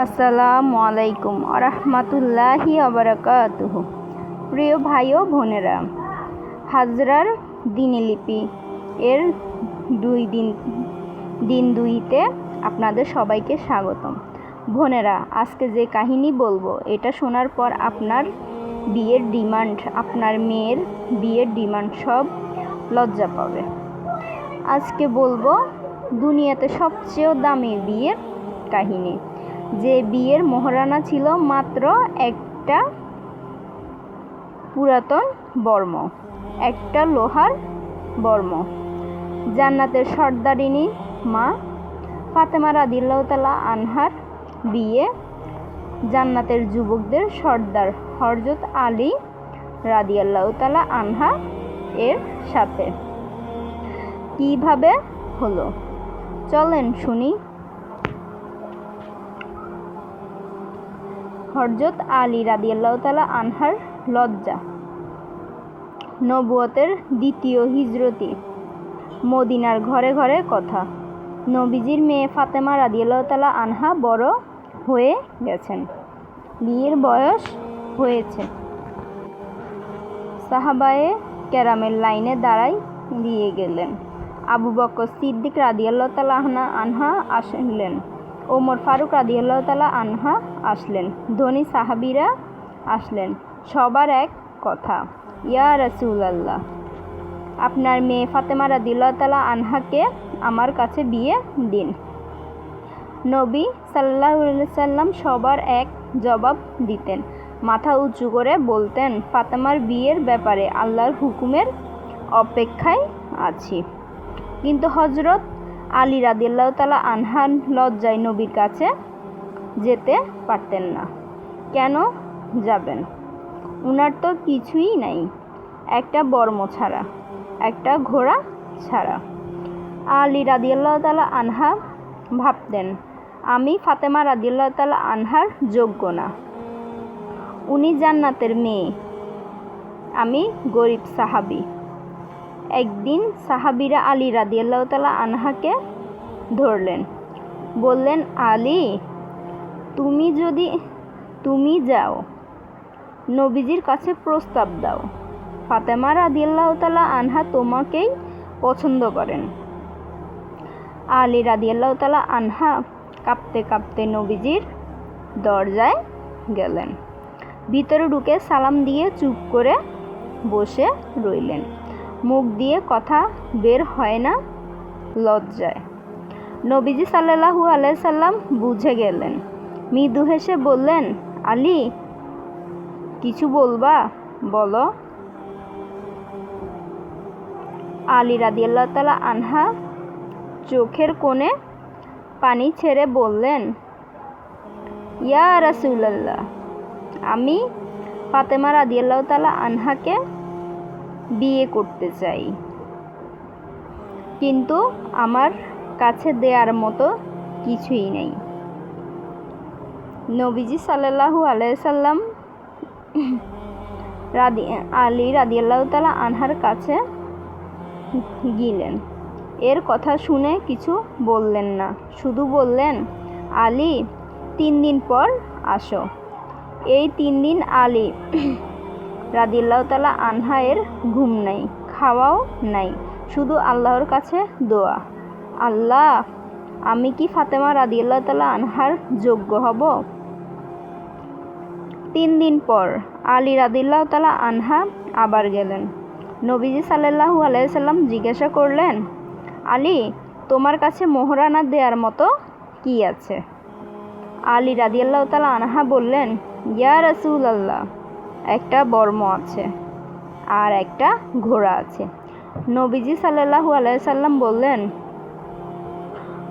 আসসালামু আলাইকুম আরহামাতুল্লাহি আবরাকাতুহু। প্রিয় ভাই ও বোনেরা, হাজরার দিনলিপি এর দিন দুইতে আপনাদের সবাইকে স্বাগতম। বোনেরা, আজকে যে কাহিনী বলবো এটা শোনার পর আপনার মেয়ের বিয়ের ডিমান্ড সব লজ্জা পাবে। আজকে বলবো দুনিয়াতে সবচেয়ে দামি বিয়ের কাহিনী। যে বিয়ের মহারানা ছিল মাত্র একটা পুরাতন বর্ম, একটা লোহার বর্ম। জান্নাতের সর্দারিনী মা ফাতেমা রাদিয়াল্লাহু তাআলা আনহার বিয়ে জান্নাতের যুবকদের সর্দার হযরত আলী রাদিয়াল্লাহু তাআলা আনহা এর সাথে। কিভাবে হলো চলেন শুনি। হযরত আলী রাদিয়াল্লাহু তাআলা আনহার লজ্জা। নবুয়তের দ্বিতীয় হিজরতি। মদিনার ঘরে ঘরে কথা। নবীজির মেয়ে ফাতেমা রাদিয়াল্লাহু তাআলা আনহা বড় হয়ে গেছেন, বিয়ের বয়স হয়েছে। সাহাবায়ে কেরামের লাইনে দাঁড়াই দিয়ে গেলেন। আবু বকর সিদ্দিক রাদিয়াল্লাহু তাআলা আনহা আসলেন। ওমর ফারুক রাদিয়াল্লাহু তাআলা আনহা আসলেন। ধনী সাহাবীরা আসলেন। সবার এক কথা, ইয়া রাসূলুল্লাহ, আপনার মেয়ে ফাতেমা রাদিয়াল্লাহু তাআলা আনহাকে আমার কাছে বিয়ে দিন। নবী সাল্লাল্লাহু আলাইহি ওয়াসাল্লাম সবার এক জবাব দিতেন, মাথা উঁচু করে বলতেন, ফাতেমার বিয়ের ব্যাপারে আল্লাহর হুকুমের অপেক্ষায় আছি। কিন্তু হযরত আলী রাদিয়াল্লাহু তাআলা আনহার লজ্জায় নবীর কাছে যেতে পারতেন না। কেন যাবেন? উনার তো কিছুই নাই, একটা বর্ম ছাড়া, একটা ঘোড়া ছাড়া। আলী রাদিয়াল্লাহু তাআলা আনহা ভাবতেন, আমি ফাতেমা রাদিয়াল্লাহু তাআলা আনহার যোগ্য না। উনি জান্নাতের মেয়ে, আমি গরিব সাহাবী। একদিন সাহাবীরা আলী রাদিয়াল্লাহু তাআলা আনহাকে ধরলেন, বললেন, আলী, তুমি যাও নবীজির কাছে প্রস্তাব দাও। ফাতেমা রাদিয়াল্লাহু তাআলা আনহা তোমাকেই পছন্দ করেন। আলী রাদিয়াল্লাহু তাআলা আনহা কাঁপতে কাঁপতে নবীজির দরজায় গেলেন। ভিতরে ঢুকে সালাম দিয়ে চুপ করে বসে রইলেন। মুখ দিয়ে কথা বের হয় না লজ্জায়। নবীজি সাল্লাল্লাহু আলাইহি সাল্লাম বুঝে গেলেন। মৃদু হেসে বললেন, আলী, কিছু বলবা? বলো। আলী রাদিয়াল্লাহু তাআলা আনহা চোখের কোণে পানি ছেড়ে বললেন, ইয়া রাসূলুল্লাহ, আমি ফাতেমা রাদিয়াল্লাহু তাআলা আনহাকে বিয়ে করতে চাই, কিন্তু আমার কাছে দেওয়ার মতো কিছুই নেই। নবীজি সাল্লাল্লাহু আলাইহি সাল্লাম আলী রাদিয়াল্লাহু তাআলা আনহার কাছে গেলেন। এর কথা শুনে কিছু বললেন না, শুধু বললেন, আলী, 3 দিন পর আসো। এই 3 দিন আলী রাদিয়াল্লাহু তাআলা আনহা এর ঘুম নাই, খাওয়াও নাই, শুধু আল্লাহর কাছে দোয়া, আল্লাহ, আমি কি ফাতেমা রাদিয়াল্লাহু তাআলা আনহার যোগ্য হব? 3 দিন পর আলী রাদিয়াল্লাহু তাআলা আনহা আবার গেলেন। নবীজি সাল্লাল্লাহু আলাইহি সাল্লাম জিজ্ঞাসা করলেন, আলী, তোমার কাছে মোহরানা দেওয়ার মতো কি আছে? আলী রাদিয়াল্লাহু তাআলা আনহা বললেন, ইয়া রাসূলুল্লাহ, একটা বর্ম আছে আর একটা ঘোড়া আছে। নবীজি সাল্লাল্লাহু আলাইহি সাল্লাম বললেন,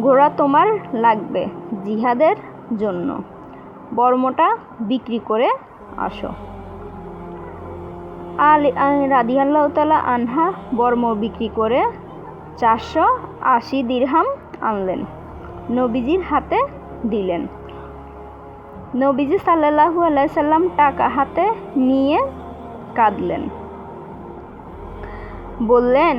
ঘোড়া তোমার লাগবে জিহাদের জন্য, বর্মটা বিক্রি করে আসো। আলী রাদিয়াল্লাহু তাআলা আনহা বর্ম বিক্রি করে 480 দিরহাম আনলেন, নবীজির হাতে দিলেন। নবীজি সাল্লাল্লাহু আলাইহি সাল্লাম টাকা হাতে নিয়ে কাঁদলেন। বললেন,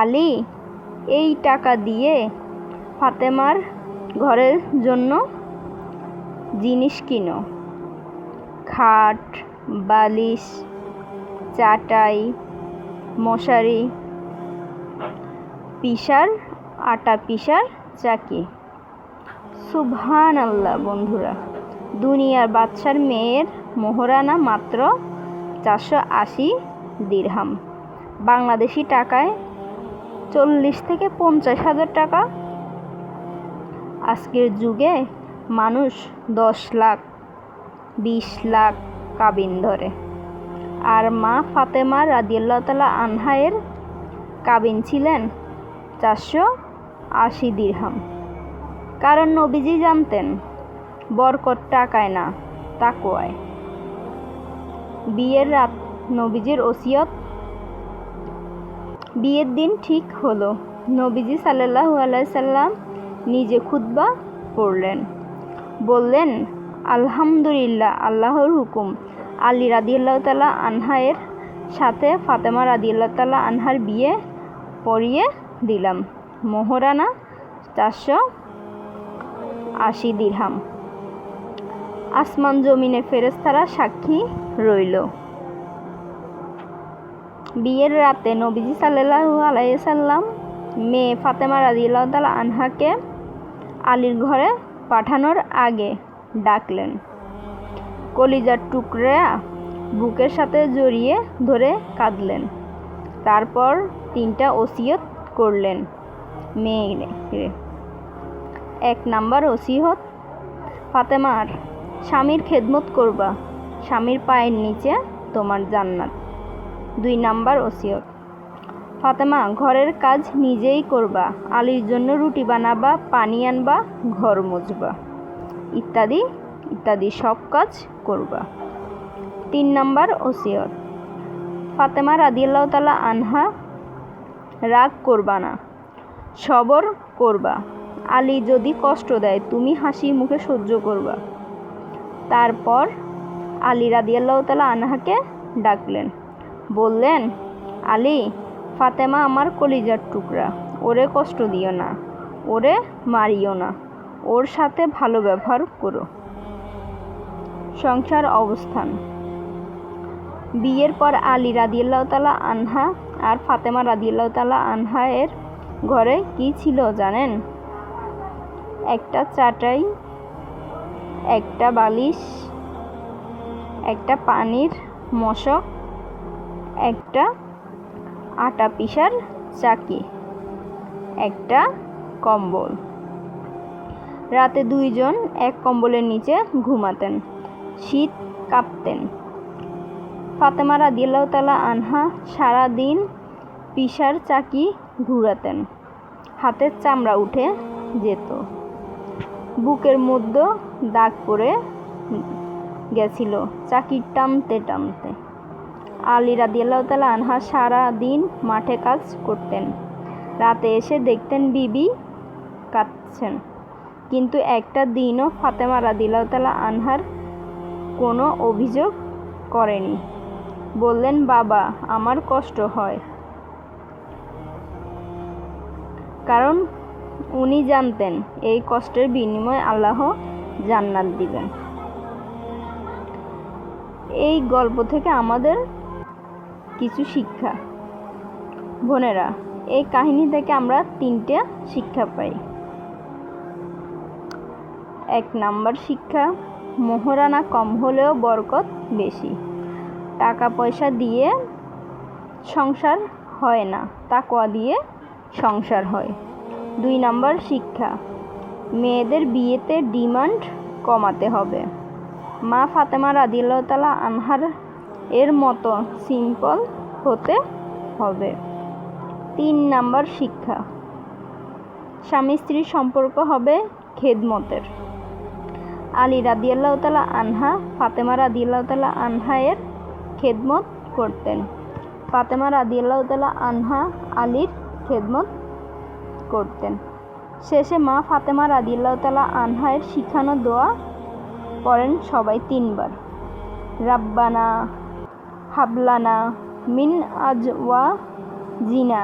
আলী, এই টাকা দিয়ে ফাতেমার ঘরের জন্য জিনিস কিনো, খাট, বালিশ, চাটাই, মশারি, পিসার, আটা পিসার চাকি। সুবহানাল্লাহ বন্ধুরা, দুনিয়ার বাদশার মেয়ের মোহরানা মাত্র 480 দিরহাম, বাংলাদেশি টাকায় 40 থেকে 50,000 টাকা। আজকের যুগে মানুষ 10 লাখ 20 লাখ কাবিন ধরে, আর মা ফাতেমা রাদিয়াল্লাহু তাআলা আনহায়ের কাবিন ছিলেন 480 দিরহাম। কারণ নবীজি জানতেন বরকত টাকায় না, তাকওয়ায়। বিয়ের রাত নবীজির ওসিয়ত। বিয়ের দিন ঠিক হলো। নবীজি সাল্লাল্লাহু আলাইহি সাল্লাম নিজে খুতবা পড়লেন, বললেন, আলহামদুলিল্লাহ, আল্লাহর হুকুম। আলী রাদিয়াল্লাহু তাআলা আনহায়ের সাথে ফাতেমা রাদিয়াল্লাহু তাআলা আনহার বিয়ে পড়িয়ে দিলাম। মোহরানা 480 দিরহাম। আসমান জমিনের ফেরেশতারা সাক্ষী রইল। বিয়ের রাতে নবীজি সাল্লাল্লাহু আলাইহি সাল্লাম মেয়ে ফাতেমা রাদিয়াল্লাহু তাআলা আনহাকে আলীর ঘরে পাঠানোর আগে ডাকলেন। কলিজার টুকরা বুকের সাথে জড়িয়ে ধরে কাঁদলেন। তারপর 3টা ওসিয়ত করলেন মেয়েকে। 1 নাম্বার ওসিয়ত, ফাতেমার স্বামীর খেদমত করবা, স্বামীর পায়ের নিচে তোমার জান্নাত। 2 নাম্বার ওসিয়ত, ফাতেমা ঘরের কাজ নিজেই করবা, আলীর জন্য রুটি বানাবা, পানি আনবা, ঘর মুছবা, ইত্যাদি ইত্যাদি সব কাজ করবা। 3 নাম্বার ওসিয়ত, ফাতেমা রাদিয়াল্লাহু তাআলা আনহা রাগ করবা না, সবর করবা, আলী যদি কষ্ট দেয় তুমি হাসি মুখে সহ্য করবা। তারপর আলী রাদিয়াল্লাহু তাআলা আনহাকে ডাকলেন, বললেন, আলী, ফাতেমা আমার কলিজার টুকরা, ওরে কষ্ট দিও না, ওরে মারিও না, ওর সাথে ভালো ব্যবহার করো। সংসার অবস্থান। বিয়ের পর আলী রাদিয়াল্লাহু তাআলা আনহা আর ফাতেমা রাদিয়াল্লাহু তাআলা আনহা এর ঘরে কি ছিল জানেন? একটা চাটাই, একটা বালিশ, একটা পানির মশক, একটা আটা পিসার চাকি, একটা কম্বল। রাতে 2 জন এক কম্বলের নিচে ঘুমাতেন, শীত কাঁপতেন। ফাতেমা রাদিয়াল্লাহু তাআলা আনহা সারা দিন পিসার চাকি ঘুরাতেন, হাতের চামড়া উঠে যেত, বুকের মধ্যে দাগ পড়ে গেছিল চাকি টানতে টানতে। আলী রাদিয়াল্লাহু তাআলা আনহা সারা দিন মাঠে কাজ করতেন, রাতে এসে দেখতেন বিবি কাঁদছেন, কিন্তু একটা দিনও ফাতেমা রাদিয়াল্লাহু তাআলা আনহার কোনো অভিযোগ করেনি। বললেন, বাবা, আমার কষ্ট হয়। কারণ উনি জানতেন এই কষ্টের বিনিময়ে আল্লাহ জান্নাত দিবেন। এই গল্প থেকে আমাদের কিছু শিক্ষা। বোনেরা, এই কাহিনী থেকে আমরা 3টে শিক্ষা পাই। 1 নাম্বার শিক্ষা, মোহরানা কম হলেও বরকত বেশি। টাকা পয়সা দিয়ে সংসার হয় না, তাকওয়া দিয়ে সংসার হয়। 2 নাম্বার শিক্ষা, মেয়েদের বিয়েতে ডিমান্ড কমাতে হবে, মা ফাতেমা রাদিয়াল্লাহু তাআলা আনহার এর মতো সিম্পল হতে হবে। 3 নাম্বার শিক্ষা, স্বামী স্ত্রীর সম্পর্ক হবে খেদমতের। আলী রাদিয়াল্লাহু তাআলা আনহা ফাতেমা রাদিয়াল্লাহু তাআলা আনহা এর খেদমত করতেন, ফাতেমা রাদিয়াল্লাহু তাআলা আনহা আলীর খেদমত করতেন। শেষে মা ফাতেমা রাদিয়াল্লাহু তাআলা আনহা এর শিখানো দোয়া পড়েন সবাই 3 বার। রাব্বানা হাবলানা মিন আজওয়াজিনা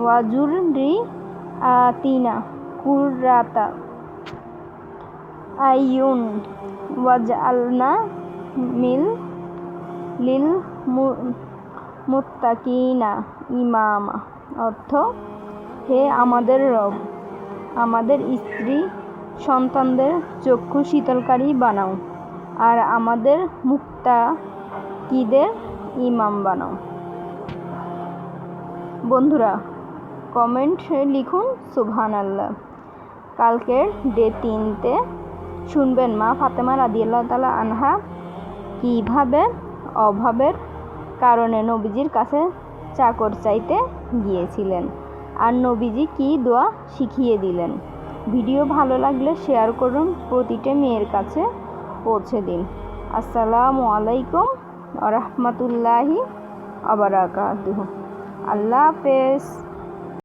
ওয়া যুররিয়াতিনা কুররাতা আইয়ুন ওয়াজআলনা মিল লিল মুত্তাকিনা ইমামা। অর্থ, হে আমাদের রব, আমাদের স্ত্রী সন্তানদের চক্ষু শীতলকারী বানাও আর আমাদের মুত্তাকিদের ইমাম বানাও। বন্ধুরা, কমেন্টে লিখুন সুবহানাল্লাহ। কালকের ডে 3-তে শুনবেন মা ফাতেমা রাদিয়াল্লাহু তাআলা আনহা কীভাবে অভাবের কারণে নবীজির কাছে চাকর চাইতে গিয়েছিলেন আর নবীজি কী দোয়া শিখিয়ে দিলেন। ভিডিও ভালো লাগলে শেয়ার করুন, প্রতিটা মেয়ের কাছে পৌঁছে দিন। আসসালামু আলাইকুম ওয়া রাহমাতুল্লাহি ওয়া বারাকাতুহু। আল্লাহ হাফেজ।